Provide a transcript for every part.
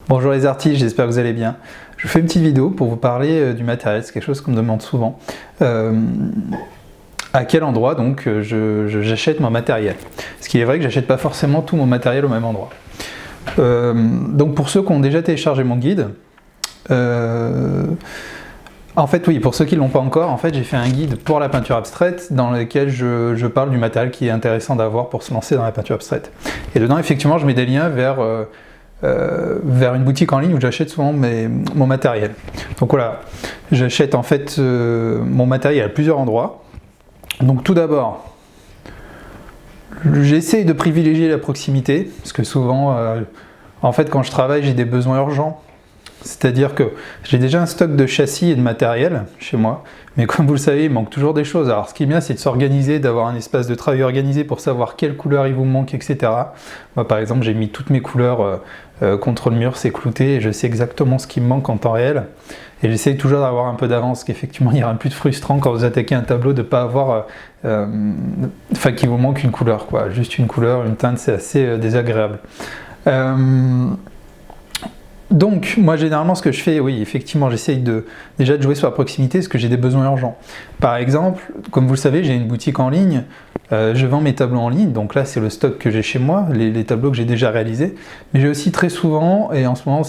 Bonjour les artistes, j'espère que vous allez bien. Je fais une petite vidéo pour vous parler du matériel, c'est quelque chose qu'on me demande souvent. À quel endroit donc j'achète mon matériel? Parce qu'il est vrai que j'achète pas forcément tout mon matériel au même endroit. Donc pour ceux qui ont déjà téléchargé mon guide, en fait oui, pour ceux qui ne l'ont pas encore, en fait j'ai fait un guide pour la peinture abstraite dans lequel je parle du matériel qui est intéressant d'avoir pour se lancer dans la peinture abstraite. Et dedans effectivement je mets des liens vers une boutique en ligne où j'achète souvent mon matériel. Donc voilà, j'achète en fait mon matériel à plusieurs endroits. Donc tout d'abord, j'essaye de privilégier la proximité, parce que souvent, en fait quand je travaille j'ai des besoins urgents. C'est-à-dire que j'ai déjà un stock de châssis et de matériel chez moi, mais comme vous le savez, il manque toujours des choses. Alors ce qui est bien, c'est de s'organiser, d'avoir un espace de travail organisé pour savoir quelles couleurs il vous manque, etc. Moi par exemple, j'ai mis toutes mes couleurs contre le mur, c'est clouté, et je sais exactement ce qui me manque en temps réel. Et j'essaye toujours d'avoir un peu d'avance, qu'effectivement il n'y a rien de plus frustrant quand vous attaquez un tableau de ne pas avoir, qu'il vous manque une couleur, quoi. Juste une couleur, une teinte, c'est assez désagréable. Donc, moi généralement ce que je fais, oui, effectivement, j'essaye déjà de jouer sur la proximité parce que j'ai des besoins urgents. Par exemple, comme vous le savez, j'ai une boutique en ligne, je vends mes tableaux en ligne, donc là c'est le stock que j'ai chez moi, les tableaux que j'ai déjà réalisés, mais j'ai aussi très souvent, et en ce moment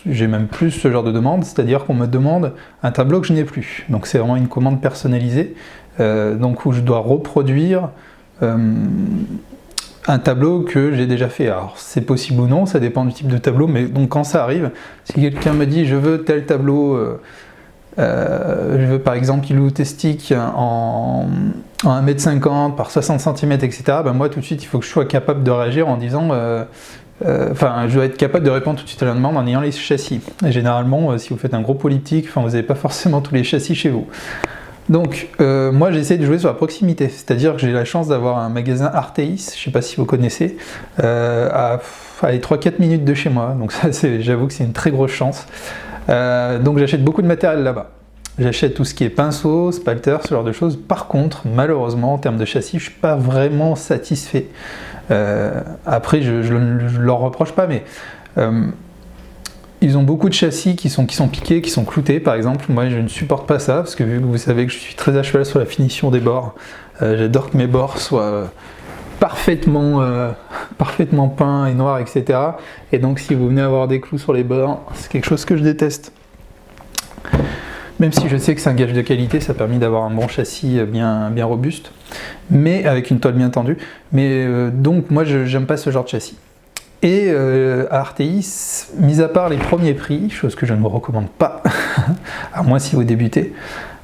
j'ai même plus ce genre de demande, c'est-à-dire qu'on me demande un tableau que je n'ai plus. Donc c'est vraiment une commande personnalisée, donc où je dois reproduire un tableau que j'ai déjà fait. Alors c'est possible ou non, ça dépend du type de tableau, mais donc quand ça arrive, si quelqu'un me dit je veux tel tableau, je veux par exemple illutéistique en 1,50 m par 60 cm, etc., ben moi tout de suite il faut que je sois capable de réagir en disant je dois être capable de répondre tout de suite à la demande en ayant les châssis. Et généralement, si vous faites un gros polyptyque, vous n'avez pas forcément tous les châssis chez vous. Donc moi j'essaie de jouer sur la proximité, c'est-à-dire que j'ai la chance d'avoir un magasin Artéis, je ne sais pas si vous connaissez, à 3-4 minutes de chez moi, donc ça j'avoue que c'est une très grosse chance. Donc j'achète beaucoup de matériel là-bas. J'achète tout ce qui est pinceau, spalter, ce genre de choses. Par contre, malheureusement, en termes de châssis, je ne suis pas vraiment satisfait. Après, je ne leur reproche pas, mais ils ont beaucoup de châssis qui sont piqués, qui sont cloutés par exemple. Moi je ne supporte pas ça, parce que vu que vous savez que je suis très à cheval sur la finition des bords, j'adore que mes bords soient parfaitement peints et noirs, etc. Et donc si vous venez avoir des clous sur les bords, c'est quelque chose que je déteste. Même si je sais que c'est un gage de qualité, ça a permis d'avoir un bon châssis bien robuste, mais avec une toile bien tendue. Mais donc moi j'aime pas ce genre de châssis. Et à Artéis, mis à part les premiers prix, chose que je ne vous recommande pas, à moins si vous débutez,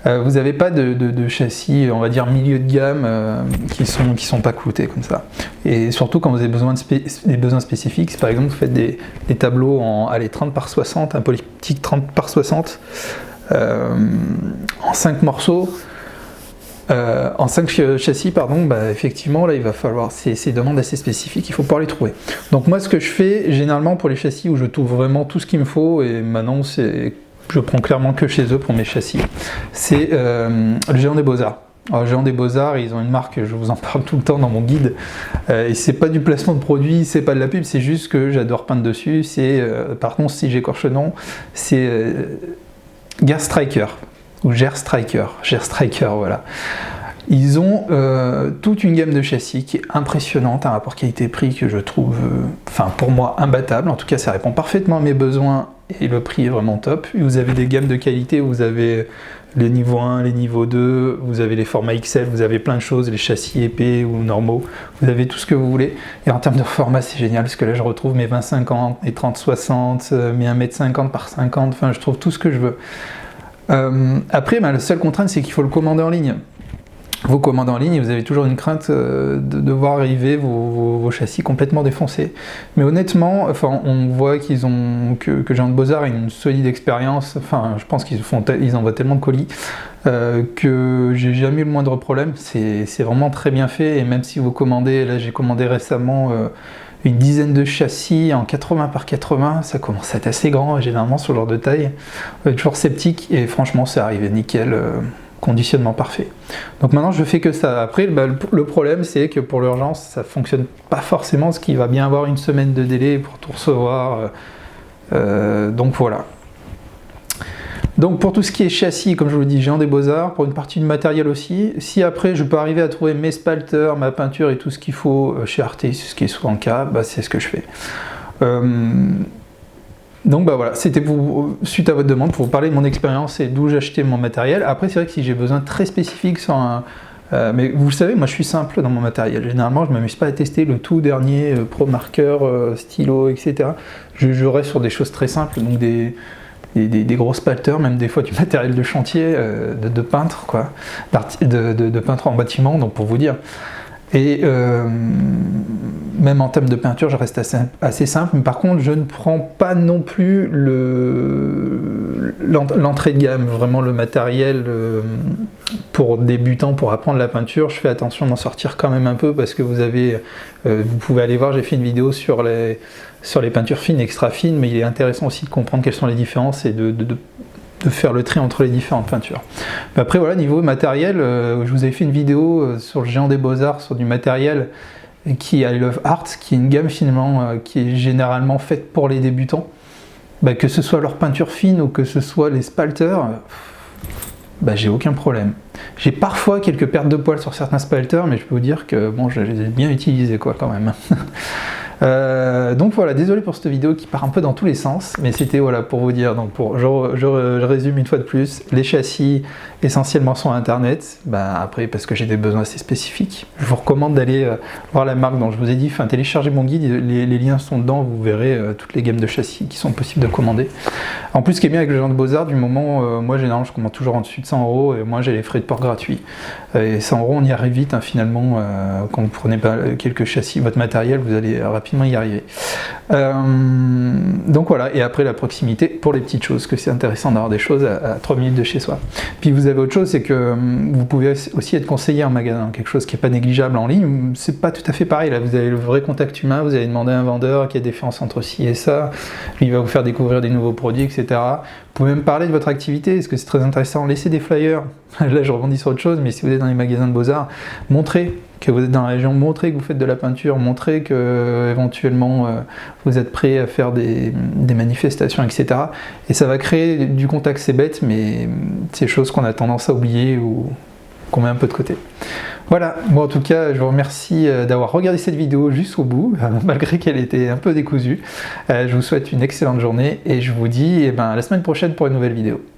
vous n'avez pas de châssis, on va dire milieu de gamme, qui sont pas cloutés comme ça. Et surtout quand vous avez des besoins spécifiques, par exemple vous faites des tableaux en 30 par 60, un polyptyque 30 par 60, en 5 morceaux, en 5 châssis, pardon, effectivement là il va falloir, c'est des demandes assez spécifiques, il faut pouvoir les trouver. Donc moi ce que je fais généralement pour les châssis où je trouve vraiment tout ce qu'il me faut, et maintenant je prends clairement que chez eux pour mes châssis, c'est le Géant des Beaux-Arts. Alors, le Géant des Beaux-Arts, ils ont une marque, je vous en parle tout le temps dans mon guide, et c'est pas du placement de produit, c'est pas de la pub, c'est juste que j'adore peindre dessus. Par contre, si j'écorche le nom, c'est Gerstriker. Ou Gerstriker, voilà. Ils ont toute une gamme de châssis qui est impressionnante, un rapport qualité-prix que je trouve, pour moi, imbattable. En tout cas, ça répond parfaitement à mes besoins et le prix est vraiment top. Et vous avez des gammes de qualité, vous avez les niveaux 1, les niveaux 2, vous avez les formats XL, vous avez plein de choses, les châssis épais ou normaux, vous avez tout ce que vous voulez. Et en termes de format, c'est génial, parce que là, je retrouve mes 20-50, mes 30-60, mes 1,50 m par 50, je trouve tout ce que je veux. Après, la seule contrainte, c'est qu'il faut le commander en ligne. Vous commandez en ligne et vous avez toujours une crainte de voir arriver vos châssis complètement défoncés. Mais honnêtement, on voit que Géant de Beaux-Arts a une solide expérience. Je pense qu'ils envoient tellement de colis que j'ai jamais eu le moindre problème. C'est vraiment très bien fait. Et même si vous commandez, là j'ai commandé récemment une dizaine de châssis en 80 par 80, ça commence à être assez grand généralement sur ce genre de taille. Toujours sceptique et franchement c'est arrivé nickel. Conditionnement parfait. Donc maintenant je fais que ça. Après le problème c'est que pour l'urgence ça fonctionne pas forcément, ce qui va bien avoir une semaine de délai pour tout recevoir. Donc voilà. Donc pour tout ce qui est châssis, comme je vous le dis, Géant des Beaux-Arts, pour une partie du matériel aussi. Si après je peux arriver à trouver mes spalters, ma peinture et tout ce qu'il faut chez Arte, ce qui est souvent le cas, bah, c'est ce que je fais. Donc bah voilà, c'était suite à votre demande pour vous parler de mon expérience et d'où j'ai acheté mon matériel. Après c'est vrai que si j'ai besoin très spécifique sur un... mais vous le savez, moi je suis simple dans mon matériel. Généralement je ne m'amuse pas à tester le tout dernier Pro Marker, stylo, etc. Je reste sur des choses très simples, donc des gros spalters, même des fois du matériel de chantier, de peintre, quoi, de peintre en bâtiment, donc pour vous dire. Et même en termes de peinture, je reste assez simple, mais par contre, je ne prends pas non plus l'entrée de gamme, vraiment le matériel pour débutants, pour apprendre la peinture. Je fais attention d'en sortir quand même un peu parce que vous pouvez aller voir, j'ai fait une vidéo sur les peintures fines, extra fines, mais il est intéressant aussi de comprendre quelles sont les différences et de faire le tri entre les différentes peintures. Mais après voilà, niveau matériel, je vous avais fait une vidéo sur le Géant des Beaux-Arts, sur du matériel qui est I Love Art, qui est une gamme finalement qui est généralement faite pour les débutants. Bah, que ce soit leur peinture fine ou que ce soit les spalters, bah, j'ai aucun problème. J'ai parfois quelques pertes de poils sur certains spalters, mais je peux vous dire que bon, je les ai bien utilisés quoi quand même. Donc voilà, désolé pour cette vidéo qui part un peu dans tous les sens, mais c'était voilà pour vous dire, donc je résume une fois de plus, les châssis essentiellement sont internet, bah, après parce que j'ai des besoins assez spécifiques. Je vous recommande d'aller voir la marque dont je vous ai dit, enfin téléchargez mon guide, les liens sont dedans, vous verrez toutes les gammes de châssis qui sont possibles de commander. En plus ce qui est bien avec le Géant de Beaux-Arts, du moment, moi généralement je commande toujours en dessus de 100 €, et moi j'ai les frais de port gratuits. Et 100 € on y arrive vite hein, finalement, quand vous prenez pas quelques châssis, votre matériel, vous allez rapidement y arriver. Donc voilà, et après la proximité pour les petites choses, que c'est intéressant d'avoir des choses à 3 minutes de chez soi. Puis vous avez autre chose, c'est que vous pouvez aussi être conseillé en magasin, quelque chose qui n'est pas négligeable en ligne, c'est pas tout à fait pareil, là vous avez le vrai contact humain, vous allez demander à un vendeur qui a des différences entre ci et ça, lui il va vous faire découvrir des nouveaux produits, etc. Vous pouvez même parler de votre activité, parce que c'est très intéressant, laissez des flyers, là je rebondis sur autre chose, mais si vous êtes dans les magasins de Beaux-Arts, montrez que vous êtes dans la région, montrez que vous faites de la peinture, montrez que éventuellement vous êtes prêt à faire des manifestations, etc. Et ça va créer du contact, c'est bête, mais c'est des choses qu'on a tendance à oublier ou qu'on met un peu de côté. Voilà, bon en tout cas je vous remercie d'avoir regardé cette vidéo jusqu'au bout, malgré qu'elle était un peu décousue. Je vous souhaite une excellente journée et je vous dis à la semaine prochaine pour une nouvelle vidéo.